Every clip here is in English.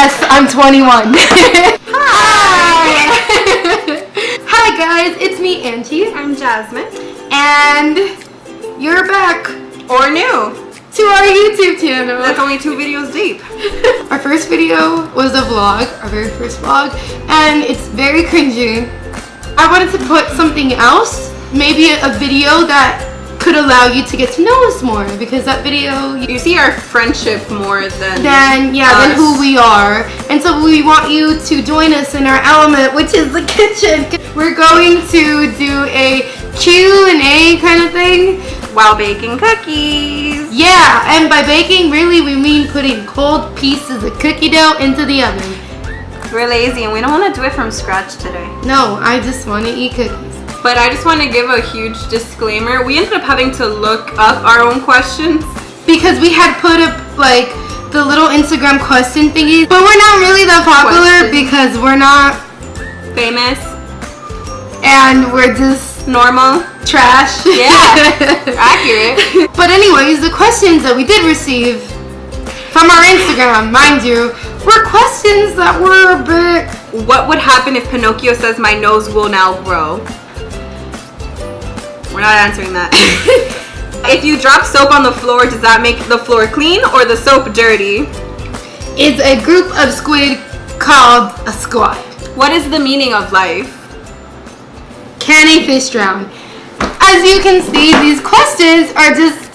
Yes, I'm 21. Hi! Hi guys, it's me, Angie. I'm Jasmin. And you're back Or new. to our YouTube channel. That's only 2 videos deep. Our first video was a vlog, our very first vlog, and it's very cringy. I wanted to put something else, maybe a video that could allow you to get to know us more, because that video You see our friendship more than than who we are, and so we want you to join us in our element, which is the kitchen. We're going to do a Q&A kind of thing while baking cookies. Yeah, and by baking, really we mean putting cold pieces of cookie dough into the oven. We're lazy and we don't want to do it from scratch today. No, I just want to eat cookies. But I just want to give a huge disclaimer. We ended up having to look up our own questions. Because we had put up like the little Instagram question thingies, but we're not really that popular because we're not Famous. and we're just Normal. trash. Yeah. Accurate. But anyways, the questions that we did receive from our Instagram, mind you, were questions that were a bit... What would happen if Pinocchio says my nose will now grow? We're not answering that. If you drop soap on the floor, does that make the floor clean or the soap dirty? It's a group of squid called a squad. What is the meaning of life? Can a fish drown? As you can see, these questions are just...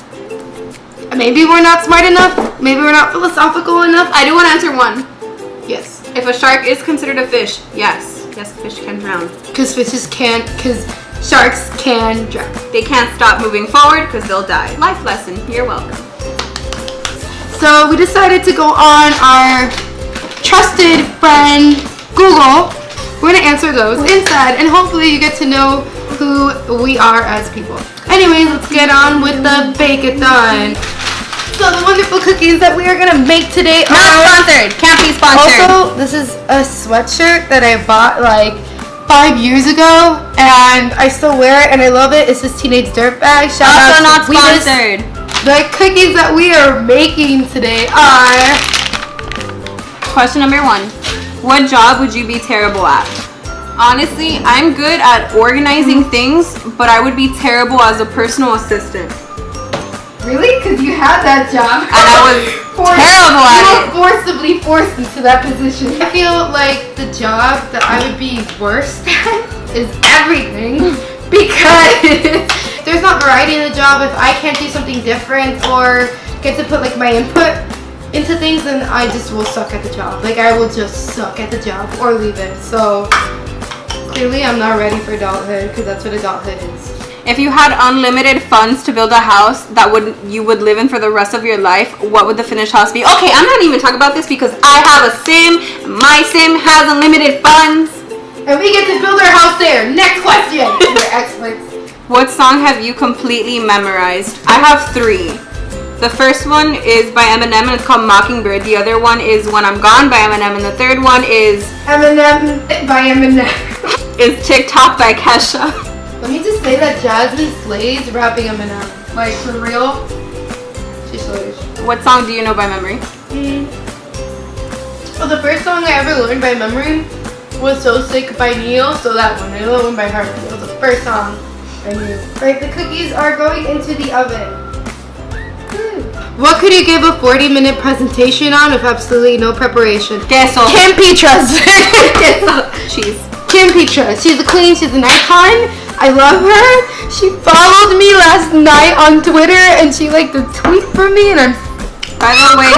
Maybe we're not smart enough. Maybe we're not philosophical enough. I do want to answer one. Yes. If a shark is considered a fish, yes. Yes, fish can drown. Because sharks can drown. They can't stop moving forward because they'll die. Life lesson. You're welcome. So we decided to go on our trusted friend Google. We're going to answer those instead, and hopefully you get to know who we are as people. Anyways, let's get on with the bake-a-thon. So the wonderful cookies that we are going to make today Not sponsored. Can't be sponsored. Also, this is a sweatshirt that I bought like 5 years ago, and I still wear it, and I love it. It's this Teenage Dirtbag. Shout Also out not to Weebus. sponsored. The cookies that we are making today are... Question number 1. What job would you be terrible at? Honestly, I'm good at organizing things, but I would be terrible as a personal assistant. Really? Because you had that job. And I was terrible at it. You were forcibly forced into that position. I feel like the job that I would be worst at is everything. Because there's not variety in the job. If I can't do something different or get to put like my input into things, then I just will suck at the job. Like I will just suck at the job or leave it. So clearly I'm not ready for adulthood, because that's what adulthood is. If you had unlimited funds to build a house that you would live in for the rest of your life, what would the finished house be? Okay, I'm not even talking about this because I have a sim. My sim has unlimited funds. And we get to build our house there. Next question. We're experts. What song have you completely memorized? I have 3. The first one is by Eminem and it's called Mockingbird. The other one is When I'm Gone by Eminem. And the third one is Eminem by Eminem. Is TikTok by Kesha. Let me just say that Jasmin slays rapping Eminem. Like, for real, she slays. What song do you know by memory? Well, the first song I ever learned by memory was So Sick by Neil, so that one. I know that one by heart. It was the first song I knew. Right, the cookies are going into the oven. What could you give a 40-minute presentation on with absolutely no preparation? Queso. Kim Petras. Queso. Cheese. Kim Petras. She's a queen. She's an icon. I love her. She followed me last night on Twitter, and she liked a tweet from me, and I'm... By the way,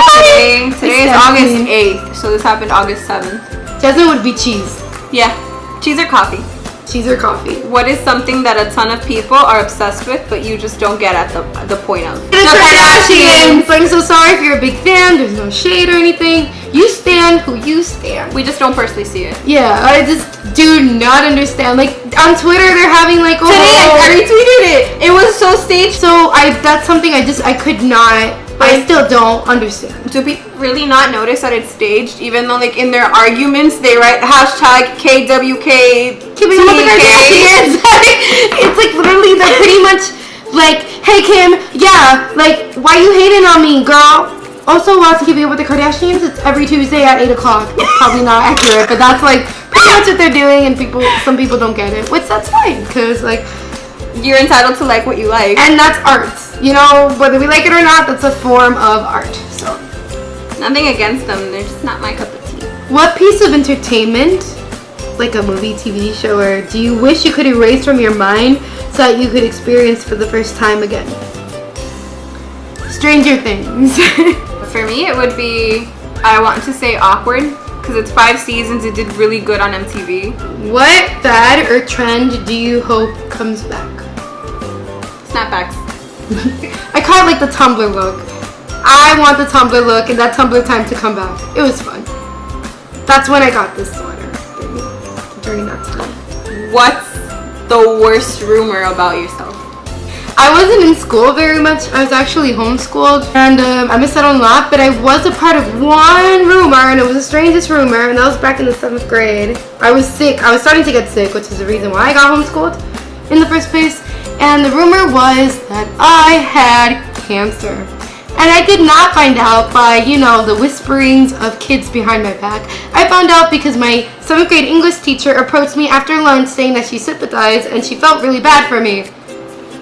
today is August 8th, so this happened August 7th. Jasmine would be cheese. Yeah. Cheese or coffee? Cheese or coffee. What is something that a ton of people are obsessed with, but you just don't get at the point of? The Kardashians! I'm so sorry if you're a big fan. There's no shade or anything. You stand who you stand. We just don't personally see it. Yeah, I just do not understand. Like, on Twitter, they're having like... Oh, today, I retweeted it. It was so staged. So, that's something I could not... I still don't understand. Do people really not notice that it's staged? Even though, like, in their arguments, they write hashtag KWK. Keeping up with the Kardashians. It's like literally they're pretty much like, hey Kim, yeah, like why you hating on me, girl? Also, watch Keeping Up with the Kardashians. It's every Tuesday at 8 o'clock. It's probably not accurate, but that's like pretty much what they're doing, and some people don't get it, which that's fine, because like you're entitled to like what you like, and that's art. You know, whether we like it or not, that's a form of art. So nothing against them. They're just not my cup of tea. What piece of entertainment, like a movie, TV show, or do you wish you could erase from your mind so that you could experience for the first time again? Stranger Things. For me, it would be, I want to say Awkward, because it's 5 seasons. It did really good on MTV. What fad or trend do you hope comes back? Snapbacks. I call it like the Tumblr look. I want the Tumblr look and that Tumblr time to come back. It was fun. That's when I got this sweater during that time. What's the worst rumor about yourself? I wasn't in school very much. I was actually homeschooled, and I missed out on a lot, but I was a part of one rumor, and it was the strangest rumor, and that was back in the 7th grade. I was sick. I was starting to get sick, which is the reason why I got homeschooled in the first place. And the rumor was that I had cancer. And I did not find out by, you know, the whisperings of kids behind my back. I found out because my 7th grade English teacher approached me after lunch saying that she sympathized and she felt really bad for me.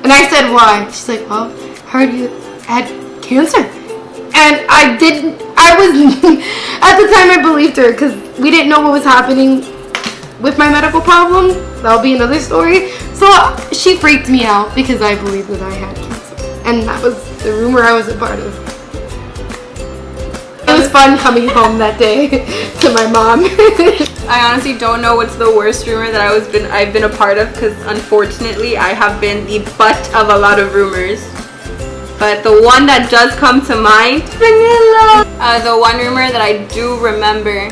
And I said, why? She's like, well, heard you had cancer. And at the time I believed her because we didn't know what was happening with my medical problem. That'll be another story. So she freaked me out because I believed that I had cancer. And that was the rumor I was a part of. It was fun coming home that day to my mom. I honestly don't know what's the worst rumor that I've been a part of, because unfortunately I have been the butt of a lot of rumors. But the one that does come to mind, the one rumor that I do remember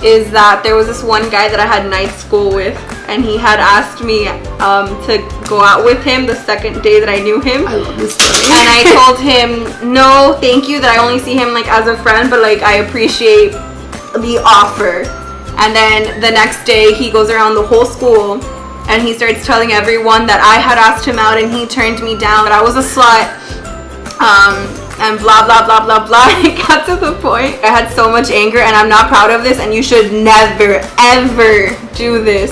is that there was this one guy that I had night school with, and he had asked me to go out with him the second day that I knew him. I love this story. And I told him, no, thank you, that I only see him like as a friend, but like I appreciate the offer. And then the next day he goes around the whole school and he starts telling everyone that I had asked him out and he turned me down, that I was a slut, and blah blah blah blah blah. It got to the point I had so much anger, and I'm not proud of this, and you should never ever do this.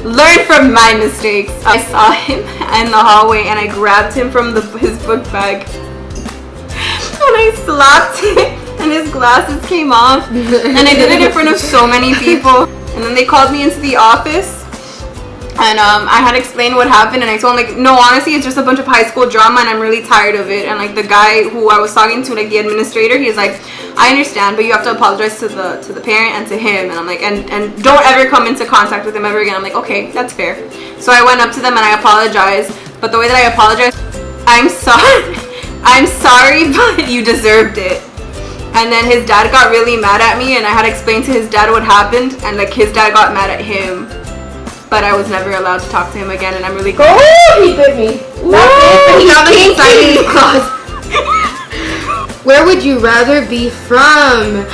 Learn from my mistakes. I saw him in the hallway and I grabbed him from his book bag and I slapped him and his glasses came off, and I did it in front of so many people. And then they called me into the office and I had explained what happened, and I told him, like, no, honestly, it's just a bunch of high school drama and I'm really tired of it. And like the guy who I was talking to, like the administrator, he's like, I understand, but you have to apologize to the parent and to him. And I'm like, and don't ever come into contact with him ever again. I'm like, okay, that's fair. So I went up to them and I apologized, but the way that I apologized, I'm sorry, but you deserved it. And then his dad got really mad at me, and I had explained to his dad what happened, and like his dad got mad at him. But I was never allowed to talk to him again, and I'm really glad. Oh, he bit me. He got me excited. Where would you rather be from?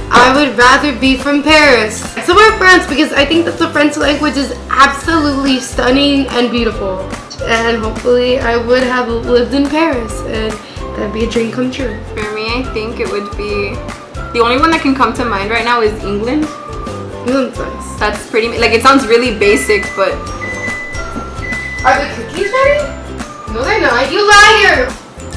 I would rather be from Paris. Somewhere France, because I think that the French language is absolutely stunning and beautiful. And hopefully I would have lived in Paris, and that'd be a dream come true. For me, I think it would be, the only one that can come to mind right now is England. England's nice. That's pretty, like, it sounds really basic, but... Are the cookies ready? No, they're not. You liar!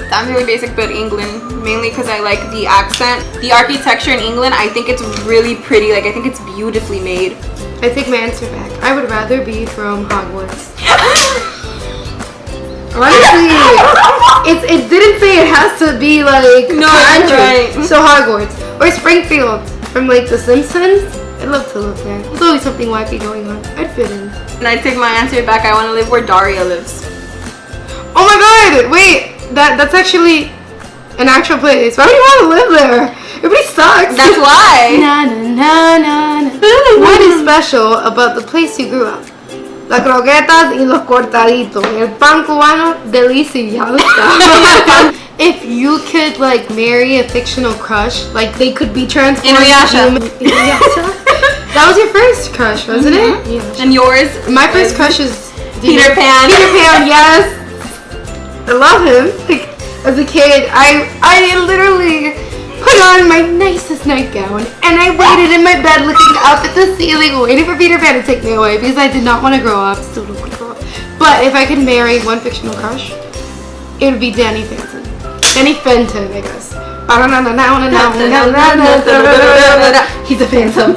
Sounds really basic, but England, mainly because I like the accent. The architecture in England, I think it's really pretty. Like, I think it's beautifully made. I take my answer back. I would rather be from Hogwarts. Honestly, it didn't say it has to be like country. Right. So Hogwarts or Springfield from like The Simpsons. I'd love to live there. There's always something wacky going on. I'd fit in. And I take my answer back. I want to live where Daria lives. Oh my god! Wait, that's actually an actual place. Why would you want to live there? Everybody sucks. That's why. Na, na, na, na, na. What is special about the place you grew up? Las croquetas y los cortaditos. El pan cubano, delicioso. If you could like marry a fictional crush, like they could be transformed. Inuyasha. That was your first crush, wasn't it? Yeah. And yours? My first crush is Peter Pan. Peter Pan, yes. I love him. Like, as a kid, I literally put on my nicest nightgown and I waited in my bed looking up at the ceiling waiting for Peter Pan to take me away because I did not want to grow up. Still don't want to grow up. But if I could marry one fictional crush, it would be Danny Phantom. Danny Fenton, I guess. He's a phantom.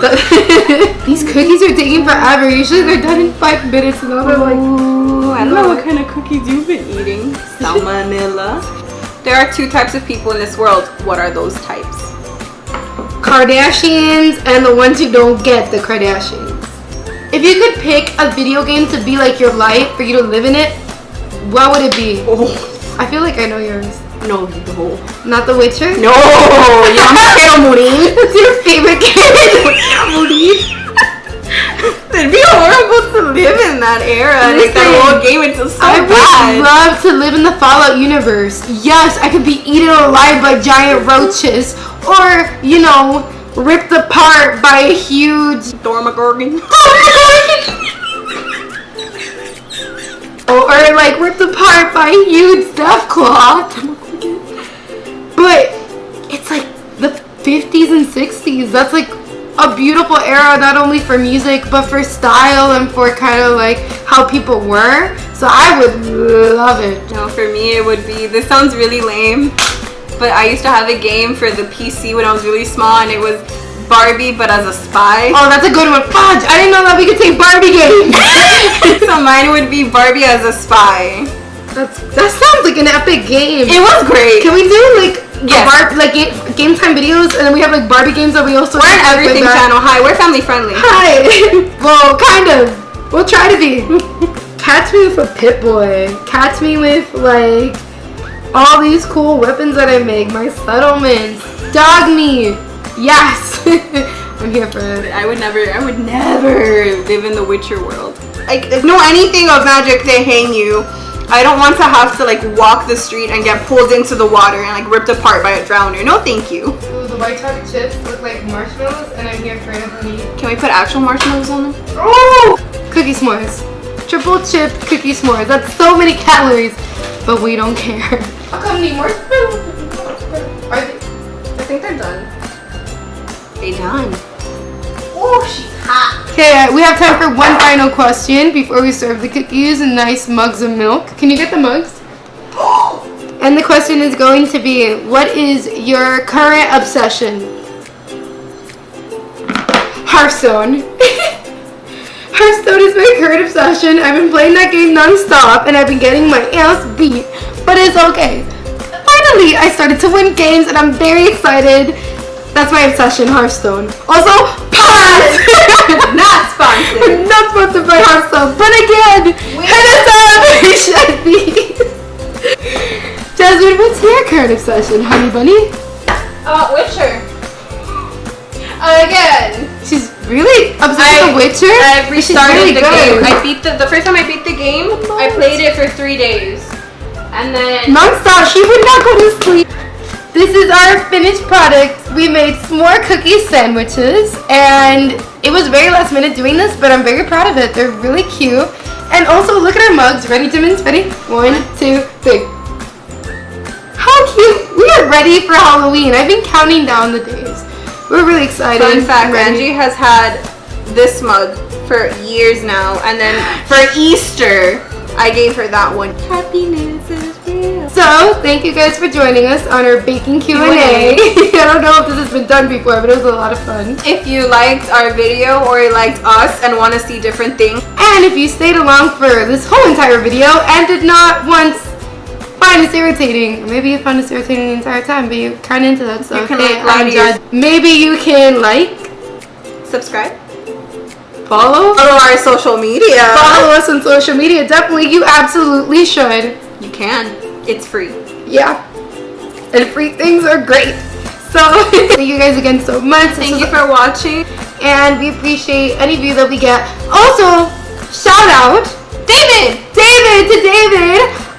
These cookies are taking forever. Usually they're done in 5 minutes and now they're like... Ooh, I don't know what kind of cookies you've been eating. Salmonella. There are 2 types of people in this world. What are those types? Kardashians and the ones who don't get the Kardashians. If you could pick a video game to be like your life, for you to live in it, what would it be? Oh. I feel like I know yours. No. Not The Witcher? No. Yo me quiero morir. What's your favorite game? It'd be horrible to live in that era. Like that whole game, it's so I bad. would love to live in the Fallout universe. Yes, I could be eaten alive by giant roaches. Or, you know, ripped apart by a huge... Dormagorgon. Or like ripped apart by a huge death claw. But it's like the 50s and 60s. That's like a beautiful era, not only for music, but for style and for kind of like how people were. So I would love it. No, for me it would be, this sounds really lame, but I used to have a game for the PC when I was really small and it was Barbie but as a spy. Oh, that's a good one. Fudge! I didn't know that we could take Barbie games. So mine would be Barbie as a spy. That sounds like an epic game. It was great. Can we do like yes. game time videos and then we have like Barbie games that we also we're on everything channel. Hi, we're family friendly. Hi. Well, kind of. We'll try to be. Catch me with a Pip-Boy. Catch me with like all these cool weapons that I make. My settlements. Dog meat. Yes. I'm here for it. I would never live in the Witcher world. Like, know anything of magic, they hang you. I don't want to have to like walk the street and get pulled into the water and like ripped apart by a drowner. No, thank you. Ooh, the white chocolate chips look like marshmallows, and I'm here for it. Can we put actual marshmallows on them? Oh! Cookie s'mores. Triple chip cookie s'mores. That's so many calories, but we don't care. How come need marshmallows? Are they? I think they're done. They done. Oh, she's hot. Okay, we have time for one final question before we serve the cookies and nice mugs of milk. Can you get the mugs? And the question is going to be, what is your current obsession? Hearthstone. Hearthstone is my current obsession. I've been playing that game non-stop and I've been getting my ass beat, but it's okay. Finally, I started to win games and I'm very excited. That's my obsession, Hearthstone. Also, pause! Not sponsored. Not sponsored by Hearthstone, but again, hit us up! It should be. Jasmine, what's your current obsession, honey bunny? Witcher. Again. She's really obsessed with The Witcher? I restarted really the good. game. I beat the first time I beat the game, I played it for 3 days. And then... Non-stop, she would not go to sleep. This is our finished product. We made s'more cookie sandwiches and it was very last minute doing this, but I'm very proud of it. They're really cute. And also look at our mugs. Ready, Jimmins? Ready? 1, 2, 3. How cute. We are ready for Halloween. I've been counting down the days. We're really excited. Fun fact, Angie has had this mug for years now, and then for Easter, I gave her that one. Happiness is real. So, thank you guys for joining us on our baking Q&A. I don't know if this has been done before, but it was a lot of fun. If you liked our video or you liked us and want to see different things, and if you stayed along for this whole entire video and did not once find us irritating, maybe you found us irritating the entire time, but you're kind of into that, so you can maybe you can subscribe, follow our social media, follow us on social media. Definitely, you absolutely should. You can. It's free. Yeah, and free things are great. So thank you guys again so much. Thank you for watching, and we appreciate any view that we get. Also, shout out David,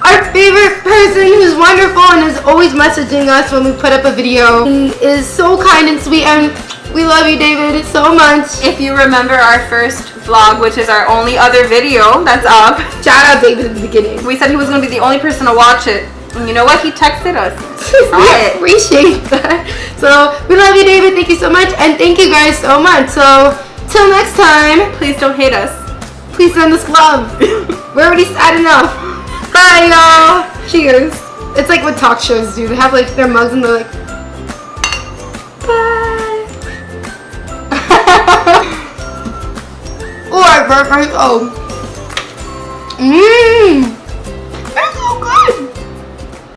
our favorite person who's wonderful and is always messaging us when we put up a video. He is so kind and sweet, and we love you, David, so much. If you remember our first vlog, which is our only other video that's up, shout out David in the beginning. We said he was going to be the only person to watch it, And you know what? He texted us. We appreciate that. So we love you, David. Thank you so much, and thank you guys so much. So till next time, Please don't hate us. please send us love. We're already sad enough. Bye, y'all. Cheers. It's like what talk shows do. They have like their mugs and they're like, bye. Oh, I burnt my. Oh.